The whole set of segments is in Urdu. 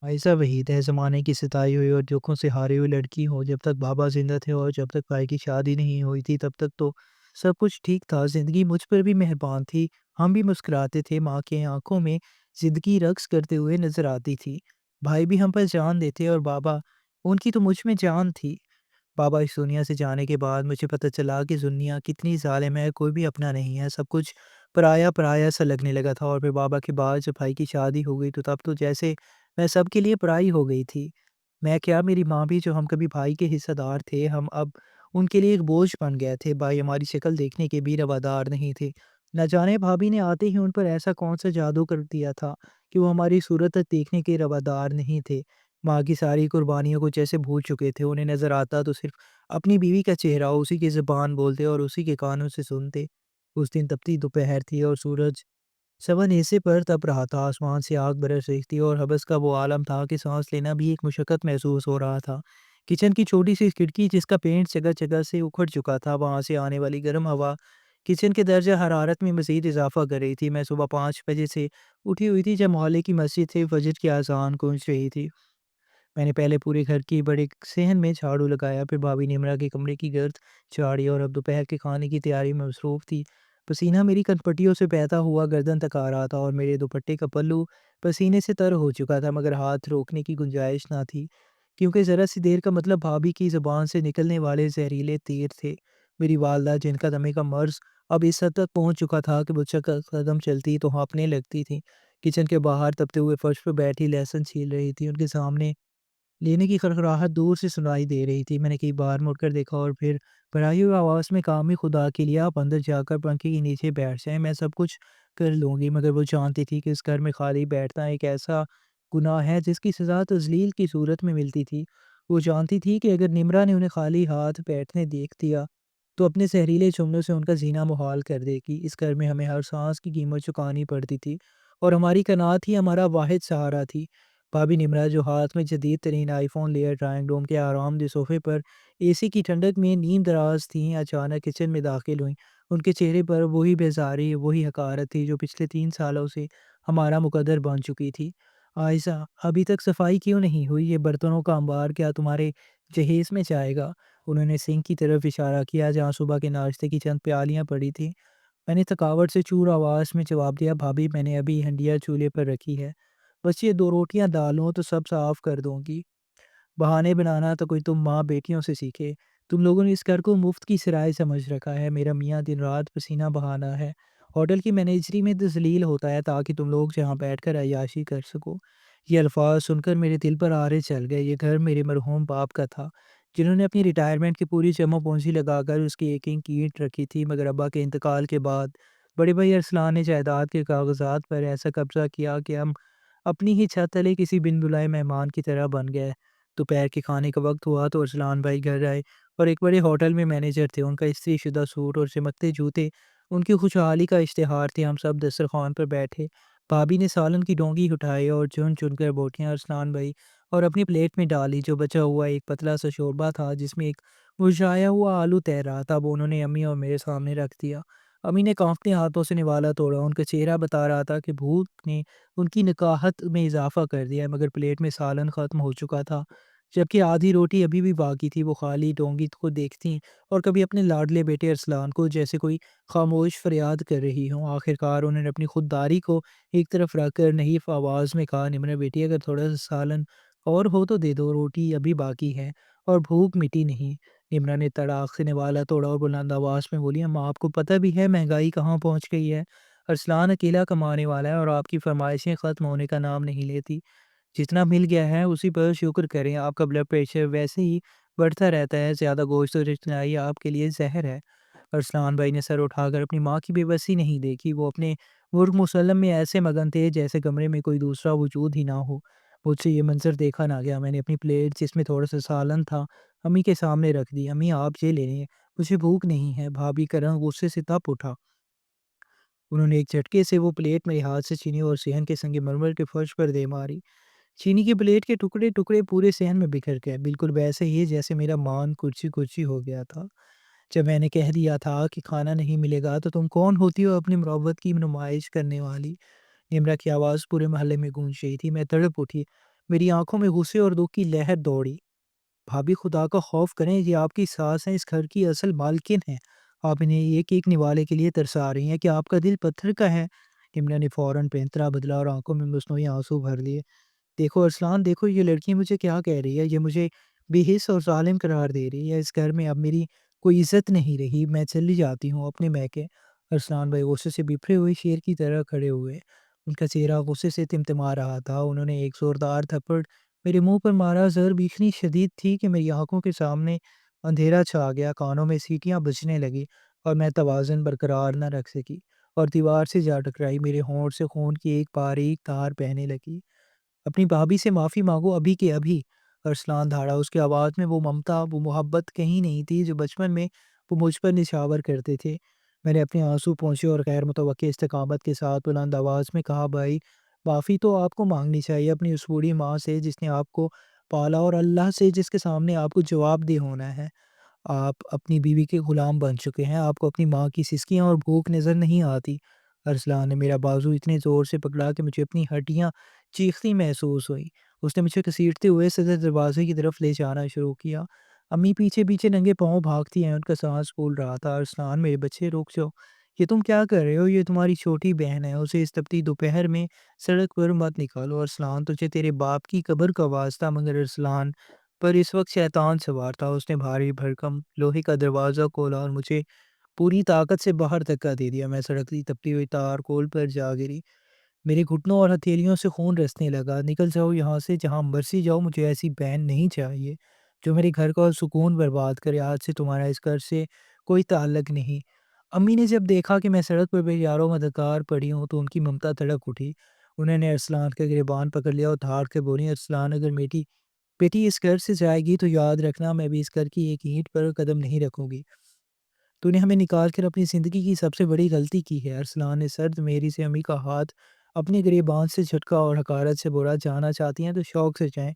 ایسا وحید ہے زمانے کی ستائی ہوئی اور دکھوں سے ہاری ہوئی لڑکی ہو۔ جب تک بابا زندہ تھے اور جب تک بھائی کی شادی نہیں ہوئی تھی تب تک تو سب کچھ ٹھیک تھا۔ زندگی مجھ پر بھی مہربان تھی، ہم بھی مسکراتے تھے، ماں کے آنکھوں میں زندگی رقص کرتے ہوئے نظر آتی تھی۔ بھائی بھی ہم پر جان دیتے اور بابا، ان کی تو مجھ میں جان تھی۔ بابا اس دنیا سے جانے کے بعد مجھے پتہ چلا کہ دنیا کتنی ظالم ہے، کوئی بھی اپنا نہیں ہے، سب کچھ پرایا پرایا سا لگنے لگا تھا۔ اور پھر بابا کے بعد جب بھائی کی شادی ہو گئی تو تب تو جیسے میں سب کے لیے پرائی ہو گئی تھی۔ میں کیا، میری ماں بھی، جو ہم کبھی بھائی کے حصہ دار تھے، ہم اب ان کے لیے ایک بوجھ بن گئے تھے۔ بھائی ہماری شکل دیکھنے کے بھی روادار نہیں تھے۔ نہ جانے بھابھی نے آتے ہی ان پر ایسا کون سا جادو کر دیا تھا کہ وہ ہماری صورت تک دیکھنے کے روادار نہیں تھے۔ ماں کی ساری قربانیوں کو جیسے بھول چکے تھے، انہیں نظر آتا تو صرف اپنی بیوی کا چہرہ، اسی کی زبان بولتے اور اسی کے کانوں سے سنتے۔ اس دن تپتی دوپہر تھی اور سورج سون حصے پر تپ رہا تھا، آسمان سے آگ برس رہی تھی اور حبس کا وہ عالم تھا کہ سانس لینا بھی ایک مشقت محسوس ہو رہا تھا۔ کچن کی چھوٹی سی کھڑکی جس کا پینٹ جگہ جگہ سے اکھڑ چکا تھا، وہاں سے آنے والی گرم ہوا کچن کے درجہ حرارت میں مزید اضافہ کر رہی تھی۔ میں صبح 5 بجے سے اٹھی ہوئی تھی جب محلے کی مسجد سے فجر کی اذان گونج رہی تھی۔ میں نے پہلے پورے گھر کی بڑے صحن میں جھاڑو لگایا، پھر بھابھی نمرا کے کمرے کی گرد جھاڑی اور اب دوپہر کے کھانے کی تیاری میں مصروف تھی۔ پسینہ میری کنپٹیوں سے بہتا ہوا گردن تک آ رہا تھا اور میرے دوپٹے کا پلو پسینے سے تر ہو چکا تھا، مگر ہاتھ روکنے کی گنجائش نہ تھی، کیونکہ ذرا سی دیر کا مطلب بھابھی کی زبان سے نکلنے والے زہریلے تیر تھے۔ میری والدہ، جن کا دمے کا مرض اب اس حد تک پہنچ چکا تھا کہ مجھ سے قدم چلتی تو ہانپنے لگتی تھی، کچن کے باہر تپتے ہوئے فرش پر بیٹھی لہسن چھیل رہی تھی۔ ان کے سامنے لینے کی خرخراہٹ دور سے سنائی دے رہی تھی۔ میں نے کئی بار مڑ کر دیکھا اور پھر بڑھائی ہوئی آواز میں کہا، خدا کے لیے آپ اندر جا کر پنکھے کے نیچے بیٹھ جائیں، میں سب کچھ کر لوں گی۔ مگر وہ جانتی تھی کہ اس گھر میں خالی بیٹھنا ایک ایسا گناہ ہے جس کی سزا تذلیل کی صورت میں ملتی تھی۔ وہ جانتی تھی کہ اگر نمرا نے انہیں خالی ہاتھ بیٹھنے دیکھ دیا تو اپنے زہریلے جملوں سے ان کا جینا محال کر دے گی۔ اس گھر میں ہمیں ہر سانس کی قیمت چکانی پڑتی تھی اور ہماری قناعت ہی ہمارا واحد سہارا تھی۔ بھابھی نمرا، جو ہاتھ میں جدید ترین آئی فون لیے ڈرائنگ روم کے آرام دہ صوفے پر اے سی کی ٹھنڈک میں نیم دراز تھیں، اچانک کچن میں داخل ہوئیں۔ ان کے چہرے پر وہی بیزاری، وہی حقارت تھی جو پچھلے 3 سالوں سے ہمارا مقدر بن چکی تھی۔ عائشہ، ابھی تک صفائی کیوں نہیں ہوئی؟ یہ برتنوں کا انبار کیا تمہارے جہیز میں جائے گا؟ انہوں نے سنک کی طرف اشارہ کیا جہاں صبح کے ناشتے کی چند پیالیاں پڑی تھیں۔ میں نے تھکاوٹ سے چور آواز میں جواب دیا، بھابھی میں نے ابھی ہنڈیا چولہے پر رکھی ہے، بس یہ 2 روٹیاں ڈالوں تو سب صاف کر دوں گی۔ بہانے بنانا تو کوئی تم ماں بیٹیوں سے سیکھے۔ تم لوگوں نے اس گھر کو مفت کی سرائے سمجھ رکھا ہے۔ میرا میاں دن رات پسینہ بہانا ہے، ہوٹل کی مینیجری میں ذلیل ہوتا ہے تاکہ تم لوگ جہاں بیٹھ کر عیاشی کر سکو۔ یہ الفاظ سن کر میرے دل پر آرے چل گئے۔ یہ گھر میرے مرحوم باپ کا تھا، جنہوں نے اپنی ریٹائرمنٹ کی پوری جمع پونجی لگا کر اس کی ایک ایک اینٹ رکھی تھی، مگر ابا کے انتقال کے بعد بڑے بھائی ارسلان نے جائیداد کے کاغذات پر ایسا قبضہ کیا کہ ہم اپنی ہی چھت تلے کسی بن بلائے مہمان کی طرح بن گئے۔ دوپہر کے کھانے کا وقت ہوا تو ارسلان بھائی گھر آئے اور ایک بڑے ہوٹل میں مینیجر تھے۔ ان کا استری شدہ سوٹ اور چمکتے جوتے ان کی خوشحالی کا اشتہار تھے۔ ہم سب دسترخوان پر بیٹھے، بھابھی نے سالن کی ڈونگی اٹھائی اور چن چن کر بوٹیاں ارسلان بھائی اور اپنی پلیٹ میں ڈالی۔ جو بچا ہوا ایک پتلا سا شوربہ تھا جس میں ایک مرجھایا ہوا آلو تیر رہا تھا، وہ انہوں نے امی اور میرے سامنے رکھ دیا۔ امی نے کانپتے ہاتھوں سے نوالا توڑا، ان کا چہرہ بتا رہا تھا کہ بھوک نے ان کی نکاہت میں اضافہ کر دیا ہے، مگر پلیٹ میں سالن ختم ہو چکا تھا، جبکہ آدھی روٹی ابھی بھی باقی تھی۔ وہ خالی ڈونگی کو دیکھتی اور کبھی اپنے لاڈلے بیٹے ارسلان کو جیسے کوئی خاموش فریاد کر رہی ہوں۔ آخرکار انہوں نے اپنی خودداری کو ایک طرف رکھ کر نحیف آواز میں کہا، نمرا بیٹی، اگر تھوڑا سا سالن اور ہو تو دے دو، روٹی ابھی باقی ہے اور بھوک مٹی نہیں۔ نمرا نے تڑاک سے نوالا توڑا اور بلند آواز میں بولی، اماں آپ کو پتہ بھی ہے مہنگائی کہاں پہنچ گئی ہے؟ ارسلان اکیلا کمانے والا ہے اور آپ کی فرمائشیں ختم ہونے کا نام نہیں لیتی۔ جتنا مل گیا ہے اسی پر شکر کریں، آپ کا بلڈ پریشر ویسے ہی بڑھتا رہتا ہے، زیادہ گوشت اور چٹنائی آپ کے لیے زہر ہے۔ ارسلان بھائی نے سر اٹھا کر اپنی ماں کی بے بسی نہیں دیکھی۔ وہ اپنے مرغ مسلم میں ایسے مگن تھے جیسے کمرے میں کوئی دوسرا وجود ہی نہ ہو۔ مجھ سے یہ منظر دیکھا نہ گیا۔ میں نے اپنی پلیٹ جس میں تھوڑا سا سالن تھا امی کے سامنے رکھ دی۔ امی آپ یہ لے لیں، مجھے بھوک نہیں ہے۔ بھابھی کا رنگ غصے سے تپ اٹھا۔ انہوں نے ایک جھٹکے سے وہ پلیٹ میرے ہاتھ سے چھینی اور صحن کے سنگ مرمر کے فرش پر دے ماری۔ چینی کی پلیٹ کے ٹکڑے ٹکڑے پورے صحن میں بکھر گئے، بالکل ویسے ہی جیسے میرا مان کرچی کرچی ہو گیا تھا جب میں نے کہہ دیا تھا کہ کھانا نہیں ملے گا۔ تو تم کون ہوتی ہو اپنی مروت کی نمائش کرنے والی؟ نمرا کی آواز پورے محلے میں گونج رہی تھی۔ میں تڑپ اٹھی، میری آنکھوں میں غصے اور دکھ کی لہر دوڑی۔ بھابھی خدا کا خوف کریں، یہ آپ کی ساس ہیں، اس گھر کی اصل مالکن ہیں۔ آپ انہیں ایک ایک نوالے کے لیے ترسا رہی ہیں کہ آپ کا دل پتھر کا ہے۔ امنا نے فوراً پینترا بدلا اور آنکھوں میں مصنوعی آنسو بھر لیے۔ دیکھو ارسلان، دیکھو یہ لڑکی مجھے کیا کہہ رہی ہے، یہ مجھے بے حس اور ظالم قرار دے رہی ہے۔ اس گھر میں اب میری کوئی عزت نہیں رہی، میں چلی جاتی ہوں اپنے میکے۔ ارسلان بھائی غصے سے بپھرے ہوئے شیر کی طرح کھڑے ہوئے۔ ان کا چہرہ غصے سے تمتما رہا تھا۔ انہوں نے ایک زوردار تھپڑ میرے منہ پر مارا۔ ضرب اتنی شدید تھی کہ میری آنکھوں کے سامنے اندھیرا چھا گیا، کانوں میں سیٹیاں بجنے لگی اور میں توازن برقرار نہ رکھ سکی اور دیوار سے جا ٹکرائی۔ میرے ہونٹ سے خون کی ایک باریک دھار بہنے لگی۔ اپنی بھابھی سے معافی مانگو ابھی کے ابھی، ارسلان دھاڑا۔ اس کی آواز میں وہ ممتا، وہ محبت کہیں نہیں تھی جو بچپن میں وہ مجھ پر نچھاور کرتے تھے۔ میں نے اپنے آنسو پونچھے اور غیر متوقع استقامت کے ساتھ بلند آواز میں کہا، بھائی معافی تو آپ کو مانگنی چاہیے اپنی اس بوڑھی ماں سے جس نے آپ کو پالا، اور اللہ سے جس کے سامنے آپ کو جواب دہ ہونا ہے۔ آپ اپنی بیوی کے غلام بن چکے ہیں، آپ کو اپنی ماں کی سسکیاں اور بھوک نظر نہیں آتی۔ ارسلان نے میرا بازو اتنے زور سے پکڑا کہ مجھے اپنی ہڈیاں چیختی محسوس ہوئی۔ اس نے مجھے گھسیٹتے ہوئے صدر دروازے کی طرف لے جانا شروع کیا۔ امی پیچھے پیچھے ننگے پاؤں بھاگتی ہیں، ان کا سانس پھول رہا تھا۔ ارسلان میرے بچے رک جاؤ، یہ تم کیا کر رہے ہو، یہ تمہاری چھوٹی بہن ہے، اسے اس تپتی دوپہر میں سڑک پر مت نکالو۔ ارسلان تجھے تیرے باپ کی قبر کا واسطہ۔ مگر ارسلان پر اس وقت شیطان سوار تھا۔ اس نے بھاری بھرکم لوہے کا دروازہ کھولا اور مجھے پوری طاقت سے باہر دھکا دے دیا۔ میں سڑک کی تپتی ہوئی تار کول پر جا گری۔ میرے گھٹنوں اور ہتھیلیوں سے خون رسنے لگا۔ نکل جاؤ یہاں سے، جہاں مرضی جاؤ، مجھے ایسی بہن نہیں چاہیے جو میرے گھر کا سکون برباد کرے۔ آج سے تمہارا اس گھر سے کوئی تعلق نہیں۔ امی نے جب دیکھا کہ میں سڑک پر بے یارو مددگار پڑی ہوں تو ان کی ممتا تڑک اٹھی۔ انہوں نے ارسلان کا گریبان پکڑ لیا اور دھاڑ کے بولی، ارسلان اگر میری بیٹی اس گھر سے جائے گی تو یاد رکھنا میں بھی اس گھر کی ایک اینٹ پر قدم نہیں رکھوں گی۔ تو نے ہمیں نکال کر اپنی زندگی کی سب سے بڑی غلطی کی ہے۔ ارسلان نے سرد میری سے امی کا ہاتھ اپنے گریبان سے جھٹکا اور حقارت سے بولا، جانا چاہتی ہیں تو شوق سے جائیں،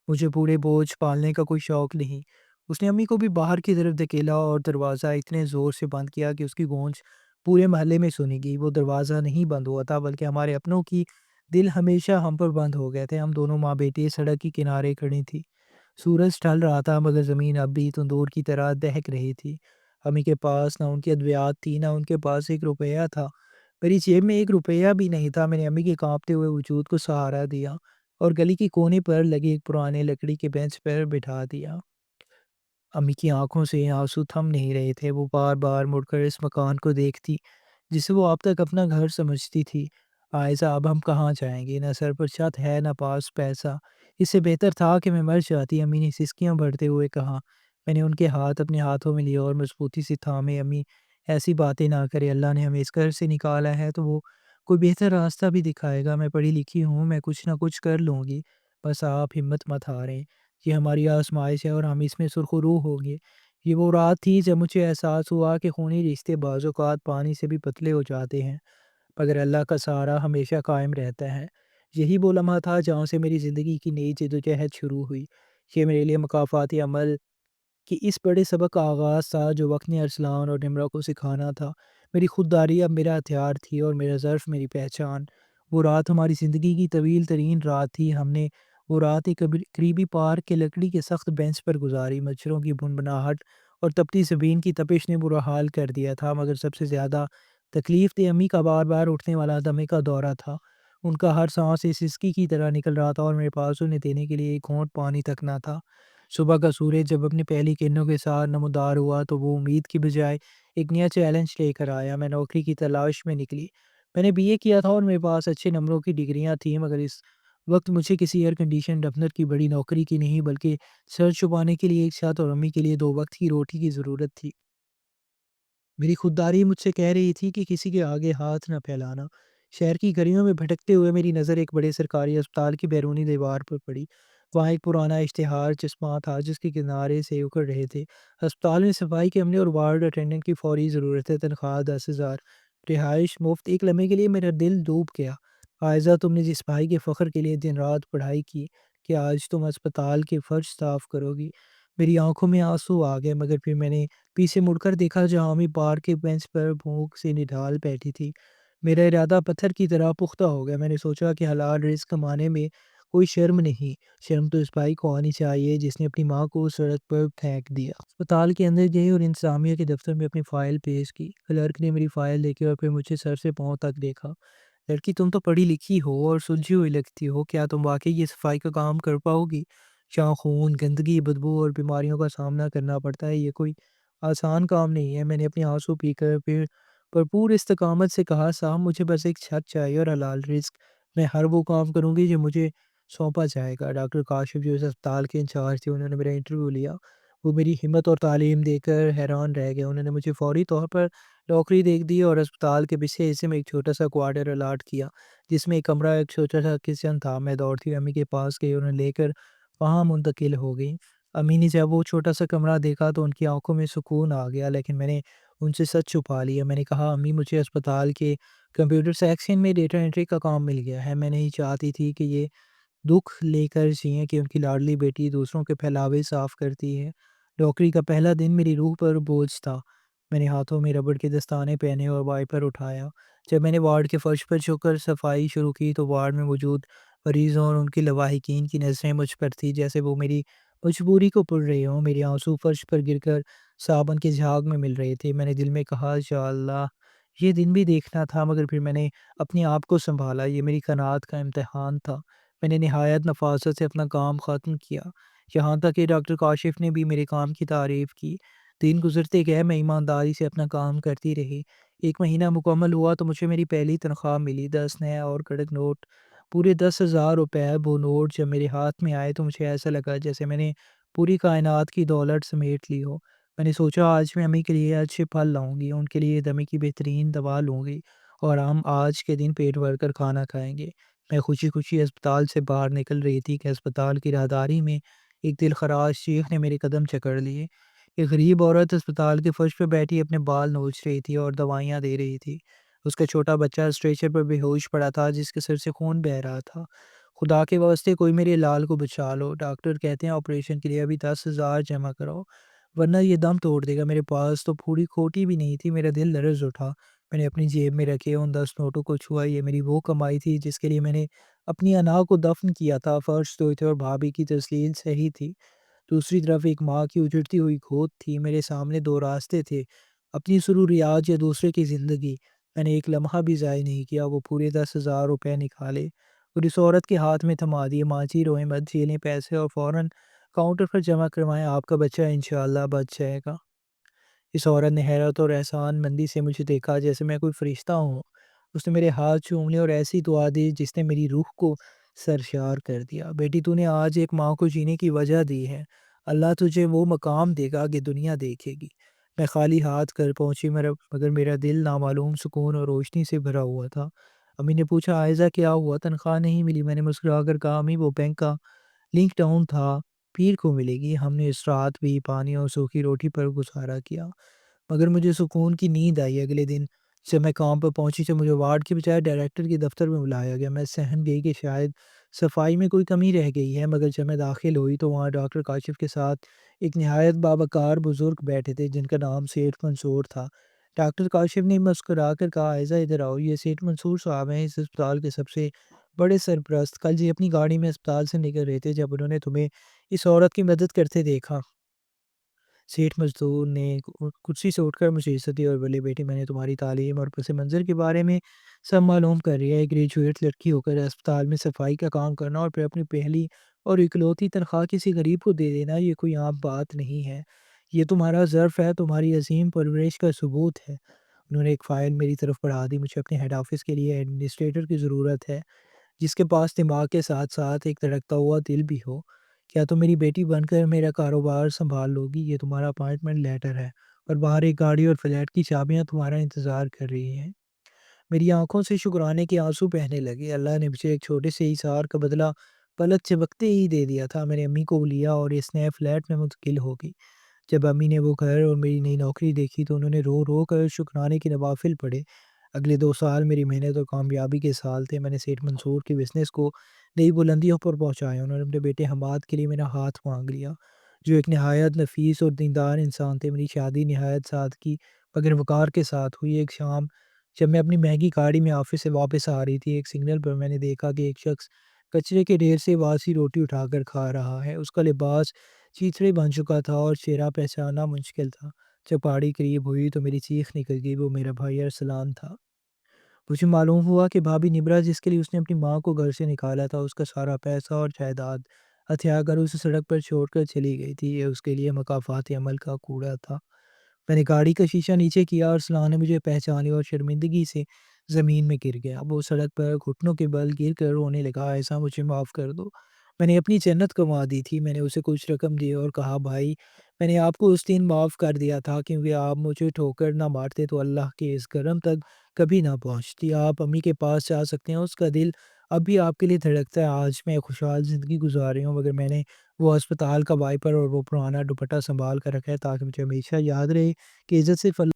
مجھے پورے بوجھ پالنے کا کوئی شوق نہیں۔ اس نے امی کو بھی باہر کی طرف دھکیلا اور دروازہ اتنے زور سے بند کیا کہ اس کی گونج پورے محلے میں سنی گئی۔ وہ دروازہ نہیں بند ہوا تھا بلکہ ہمارے اپنوں کی دل ہمیشہ ہم پر بند ہو گئے تھے۔ ہم دونوں ماں بیٹی سڑک کے کنارے کھڑی تھی۔ سورج ڈھل رہا تھا مگر زمین اب بھی تندور کی طرح دہک رہی تھی۔ امی کے پاس نہ ان کی ادویات تھی، نہ ان کے پاس ایک روپیہ تھا۔ میری جیب میں ایک روپیہ بھی نہیں تھا۔ میں نے امی کے کانپتے ہوئے وجود کو سہارا دیا اور گلی کی کونے پر لگے ایک پرانے لکڑی کے بینچ پر بٹھا دیا۔ امی کی آنکھوں سے آنسو تھم نہیں رہے تھے۔ وہ بار بار مڑ کر اس مکان کو دیکھتی جسے وہ اب تک اپنا گھر سمجھتی تھی۔ عائزہ، اب ہم کہاں جائیں گے؟ نہ سر پر چھت ہے نہ پاس پیسہ، اس سے بہتر تھا کہ میں مر جاتی، امی نے سسکیاں بھرتے ہوئے کہا۔ میں نے ان کے ہاتھ اپنے ہاتھوں میں لیے اور مضبوطی سے تھامے۔ امی ایسی باتیں نہ کرے، اللہ نے ہمیں اس گھر سے نکالا ہے تو وہ کوئی بہتر راستہ بھی دکھائے گا۔ میں پڑھی لکھی ہوں، میں کچھ نہ کچھ کر لوں گی، بس آپ ہمت مت ہاریں۔ یہ ہماری آزمائش ہے اور ہم اس میں سرخرو ہوں گے۔ یہ وہ رات تھی جب مجھے احساس ہوا کہ خونی رشتے بعض اوقات پانی سے بھی پتلے ہو جاتے ہیں مگر اللہ کا سہارا ہمیشہ قائم رہتا ہے۔ یہی وہ لمحہ تھا جہاں سے میری زندگی کی نئی جدوجہد شروع ہوئی۔ یہ میرے لیے مکافاتی عمل کہ اس بڑے سبق کا آغاز تھا جو وقت نے ارسلان اور نمرہ کو سکھانا تھا۔ میری خودداری اب میرا ہتھیار تھی اور میرا ظرف میری پہچان۔ وہ رات ہماری زندگی کی طویل ترین رات تھی۔ ہم نے وہ رات ایک قریبی پارک کے لکڑی کے سخت بینچ پر گزاری۔ مچھروں کی بنبناہٹ اور تپتی زمین کی تپش نے برا حال کر دیا تھا مگر سب سے زیادہ تکلیف دہ امی کا بار بار اٹھنے والا دمے کا دورہ تھا۔ ان کا ہر سانس اس سسکی کی طرح نکل رہا تھا اور میرے پاس انہیں دینے کے لیے ایک گھونٹ پانی تک نہ تھا۔ صبح کا سورج جب اپنی پہلی کرنوں کے ساتھ نمودار ہوا تو وہ امید کی بجائے ایک نیا چیلنج لے کر آیا۔ میں نوکری کی تلاش میں نکلی۔ میں نے بی اے کیا تھا اور میرے پاس اچھے نمبروں کی ڈگریاں تھیں مگر اس وقت مجھے کسی ایئر کنڈیشن دفتر کی بڑی نوکری کی نہیں بلکہ سر چھپانے کے لیے ایک چھت اور امی کے لیے دو وقت کی روٹی کی ضرورت تھی۔ میری خودداری مجھ سے کہہ رہی تھی کہ کسی کے آگے ہاتھ نہ پھیلانا۔ شہر کی گلیوں میں بھٹکتے ہوئے میری نظر ایک بڑے سرکاری اسپتال کی بیرونی دیوار پر پڑی۔ وہاں ایک پرانا اشتہار چسپاں تھا جس کے کنارے سے اکھڑ رہے تھے، اسپتال میں صفائی کے عملے اور وارڈ اٹینڈنٹ کی فوری ضرورت ہے، تنخواہ 10,000، رہائش مفت۔ ایک لمحے کے لیے میرا دل ڈوب گیا۔ عائزہ، تم نے جس بھائی کے فخر کے لیے دن رات پڑھائی کی کہ آج تم اسپتال کے فرش صاف کرو گی۔ میری آنکھوں میں آنسو آ گئے مگر پھر میں نے پیچھے مڑ کر دیکھا جہاں امی پارک کے بینچ پر بھوک سے نڈھال بیٹھی تھی۔ میرا ارادہ پتھر کی طرح پختہ ہو گیا۔ میں نے سوچا کہ حلال رزق کمانے میں کوئی شرم نہیں، شرم تو اس بھائی کو آنی چاہیے جس نے اپنی ماں کو سڑک پر پھینک دیا۔ اسپتال کے اندر گئے اور انتظامیہ کے دفتر میں اپنی فائل پیش کی۔ کلرک نے میری فائل دیکھی اور پھر مجھے سر سے پاؤں تک دیکھا۔ لڑکی تم تو پڑھی لکھی ہو اور سلجھی ہوئی لگتی ہو، کیا تم واقعی یہ صفائی کا کام کر پاؤ گی؟ جہاں خون، گندگی، بدبو اور بیماریوں کا سامنا کرنا پڑتا ہے، یہ کوئی آسان کام نہیں ہے۔ میں نے اپنے آنسو پی کر پھر بھرپور استقامت سے کہا، صاحب مجھے بس ایک چھت چاہیے اور حلال رزق، میں ہر وہ کام کروں گی جو مجھے سونپا جائے گا۔ ڈاکٹر کاشف جو اس اسپتال کے انچارج تھے، انہوں نے میرا انٹرویو لیا۔ وہ میری ہمت اور تعلیم دے کر حیران رہ گئے۔ انہوں نے مجھے فوری طور پر نوکری دیکھ دی اور اسپتال کے پچھلے حصے میں ایک چھوٹا سا کوارٹر الاٹ کیا جس میں ایک کمرہ، ایک چھوٹا سا کچن تھا۔ میں دوڑتی ہوئی امی کے پاس گئی، انہیں لے کر وہاں منتقل ہو گئی۔ امی نے جب وہ چھوٹا سا کمرہ دیکھا تو ان کی آنکھوں میں سکون آ گیا، لیکن میں نے ان سے سچ چھپا لیا۔ میں نے کہا، امی مجھے اسپتال کے کمپیوٹر سیکشن میں ڈیٹا انٹری کا کام مل گیا ہے۔ میں نہیں چاہتی تھی کہ یہ دکھ لے کر جئیں کہ ان کی لاڈلی بیٹی دوسروں کے پھیلاوے صاف کرتی ہے۔ نوکری کا پہلا دن میری روح پر بوجھ تھا۔ میں نے ہاتھوں میں ربڑ کے دستانے پہنے اور وائپر اٹھایا۔ جب میں نے وارڈ کے فرش پر جھک کر صفائی شروع کی تو وارڈ میں موجود مریضوں اور ان کے لواحقین کی نظریں مجھ پر تھیں، جیسے وہ میری مجبوری کو پڑھ رہے ہوں۔ میرے آنسو فرش پر گر کر صابن کے جھاگ میں مل رہے تھے۔ میں نے دل میں کہا، یا اللہ، یہ دن بھی دیکھنا تھا، مگر پھر میں نے اپنے آپ کو سنبھالا۔ یہ میری قناعت کا امتحان تھا۔ میں نے نہایت نفاست سے اپنا کام ختم کیا، یہاں تک کہ ڈاکٹر کاشف نے بھی میرے کام کی تعریف کی۔ دن گزرتے گئے، میں ایمانداری سے اپنا کام کرتی رہی۔ ایک مہینہ مکمل ہوا تو مجھے میری پہلی تنخواہ ملی، 10 نئے اور کڑک نوٹ، پورے 10,000 روپے۔ وہ نوٹ جب میرے ہاتھ میں آئے تو مجھے ایسا لگا جیسے میں نے پوری کائنات کی دولت سمیٹ لی ہو۔ میں نے سوچا، آج میں امی کے لیے اچھے پھل لاؤں گی، ان کے لیے دمے کی بہترین دوا لوں گی اور ہم آج کے دن پیٹ بھر کر کھانا کھائیں گے۔ میں خوشی خوشی اسپتال سے باہر نکل رہی تھی کہ اسپتال کی راہداری میں ایک دل خراش چیخ نے میرے قدم جکڑ لیے۔ ایک غریب عورت اسپتال کے فرش پہ بیٹھی اپنے بال نوچ رہی تھی اور دوائیاں دے رہی تھی۔ اس کا چھوٹا بچہ اسٹریچر پر بے ہوش پڑا تھا، جس کے سر سے خون بہہ رہا تھا۔ خدا کے واسطے کوئی میرے لال کو بچا لو، ڈاکٹر کہتے ہیں آپریشن کے لیے ابھی 10,000 جمع کراؤ ورنہ یہ دم توڑ دے گا۔ میرے پاس تو پوری کھوٹی بھی نہیں تھی، میرا دل لرز اٹھا۔ میں نے اپنی جیب میں رکھے ان 10 نوٹوں کو چھوا۔ یہ میری وہ کمائی تھی جس کے لیے میں نے اپنی انا کو دفن کیا تھا۔ فرش دھوئے تھے اور بھابھی کی تسلیل صحیح تھی۔ دوسری طرف ایک ماں کی اجڑتی ہوئی گود تھی۔ میرے سامنے دو راستے تھے، اپنی ضروریات یا دوسرے کی زندگی۔ میں نے ایک لمحہ بھی ضائع نہیں کیا۔ وہ پورے 10,000 روپے نکالے اور اس عورت کے ہاتھ میں تھما دیے۔ ماں جی روئیں مت، جیلیں پیسے اور فوراً کاؤنٹر پر جمع کروائیں، آپ کا بچہ انشاءاللہ بچ جائے گا۔ اس عورت نے حیرت اور احسان مندی سے مجھے دیکھا جیسے میں کوئی فرشتہ ہوں۔ اس نے میرے ہاتھ چوم لیے اور ایسی دعا دی جس نے میری روح کو سرشار کر دیا۔ بیٹی، تو نے آج ایک ماں کو جینے کی وجہ دی ہے، اللہ تجھے وہ مقام دے گا کہ دنیا دیکھے گی۔ میں خالی ہاتھ کر پہنچی، مگر میرا دل نامعلوم سکون اور روشنی سے بھرا ہوا تھا۔ امی نے پوچھا، عائزہ کیا ہوا، تنخواہ نہیں ملی؟ میں نے مسکرا کر کہا، امی وہ بینک کا لنک ڈاؤن تھا، پیر کو ملے گی۔ ہم نے اس رات بھی پانی اور سوکھی روٹی پر گزارا کیا، مگر مجھے سکون کی نیند آئی۔ اگلے دن جب میں کام پر پہنچی تو مجھے وارڈ کے بجائے ڈائریکٹر کے دفتر میں بلایا گیا۔ میں سہم گئی کہ شاید صفائی میں کوئی کمی رہ گئی ہے، مگر جب میں داخل ہوئی تو وہاں ڈاکٹر کاشف کے ساتھ ایک نہایت باوقار بزرگ بیٹھے تھے جن کا نام سیٹھ منصور تھا۔ ڈاکٹر کاشف نے مسکرا کر کہا، عائزہ ادھر آؤ، یہ سیٹھ منصور صاحب ہیں، اس اسپتال کے سب سے بڑے سرپرست۔ کل جی اپنی گاڑی میں اسپتال سے نکل رہے تھے جب انہوں نے تمہیں اس عورت کی مدد کرتے دیکھا۔ سیٹھ مزدور نے کرسی سے اٹھ کر مجھے عزت دی اور بولی، بیٹی میں نے تمہاری تعلیم اور پس منظر کے بارے میں سب معلوم کر لیا ہے۔ گریجویٹ لڑکی ہو کر اسپتال میں صفائی کا کام کرنا اور پھر اپنی پہلی اور اکلوتی تنخواہ کسی غریب کو دے دینا، یہ کوئی عام بات نہیں ہے۔ یہ تمہارا ظرف ہے، تمہاری عظیم پرورش کا ثبوت ہے۔ انہوں نے ایک فائل میری طرف بڑھا دی۔ مجھے اپنے ہیڈ آفس کے لیے ایڈمنسٹریٹر کی ضرورت ہے جس کے پاس دماغ کے ساتھ ساتھ ایک دھڑکتا ہوا دل بھی ہو۔ کیا تم میری بیٹی بن کر میرا کاروبار سنبھال لو گی؟ یہ تمہارا اپائنٹمنٹ لیٹر ہے اور باہر ایک گاڑی اور فلیٹ کی چابیاں تمہارا انتظار کر رہی ہیں۔ میری آنکھوں سے شکرانے کے آنسو بہنے لگے۔ اللہ نے مجھے ایک چھوٹے سے اثار کا بدلہ پلک جھپکتے ہی دے دیا تھا۔ میں نے امی کو لیا اور اس نئے فلیٹ میں منتقل ہو گئی۔ جب امی نے وہ گھر اور میری نئی نوکری دیکھی تو انہوں نے رو رو کر شکرانے کے نوافل پڑھے۔ اگلے 2 سال میری محنت اور کامیابی کے سال تھے۔ میں نے سیٹھ منصور کے بزنس کو نئی بلندیوں پر پہنچایا۔ انہوں نے اپنے بیٹے حماد کے لیے میرا ہاتھ مانگ لیا جو ایک نہایت نفیس اور دیندار انسان تھے۔ میری شادی نہایت سادگی مگر وقار کے ساتھ ہوئی۔ ایک شام جب میں اپنی مہنگی گاڑی میں آفس سے واپس آ رہی تھی، ایک سگنل پر میں نے دیکھا کہ ایک شخص کچرے کے ڈھیر سے باسی روٹی اٹھا کر کھا رہا ہے۔ اس کا لباس چیتڑے بن چکا تھا اور چہرہ پہچاننا مشکل تھا۔ جب گاڑی قریب ہوئی تو میری چیخ نکل گئی، وہ میرا بھائی ارسلان تھا۔ مجھے معلوم ہوا کہ بھابھی نبرہ، جس کے لیے اس نے اپنی ماں کو گھر سے نکالا تھا، اس کا سارا پیسہ اور جائیداد ہتھیا کر اسے سڑک پر چھوڑ کر چلی گئی تھی۔ یہ اس کے لیے مکافات عمل کا کوڑا تھا۔ میں نے گاڑی کا شیشہ نیچے کیا، اور ارسلان نے مجھے پہچانے اور شرمندگی سے زمین میں گر گیا۔ وہ سڑک پر گھٹنوں کے بل گر کر رونے لگا، ایسا مجھے معاف کر دو، میں نے اپنی جنت گنوا دی تھی۔ میں نے اسے کچھ رقم دی اور کہا، بھائی، میں نے آپ کو اس دن معاف کر دیا تھا، کیونکہ آپ مجھے ٹھوکر نہ مارتے تو اللہ کے اس کرم تک کبھی نہ پہنچتی۔ آپ امی کے پاس جا سکتے ہیں، اس کا دل اب بھی آپ کے لیے دھڑکتا ہے۔ آج میں خوشحال زندگی گزار رہی ہوں، مگر میں نے وہ ہسپتال کا وائپر اور وہ پرانا دوپٹہ سنبھال کر رکھا ہے تاکہ مجھے ہمیشہ یاد رہے کہ عزت صرف اللہ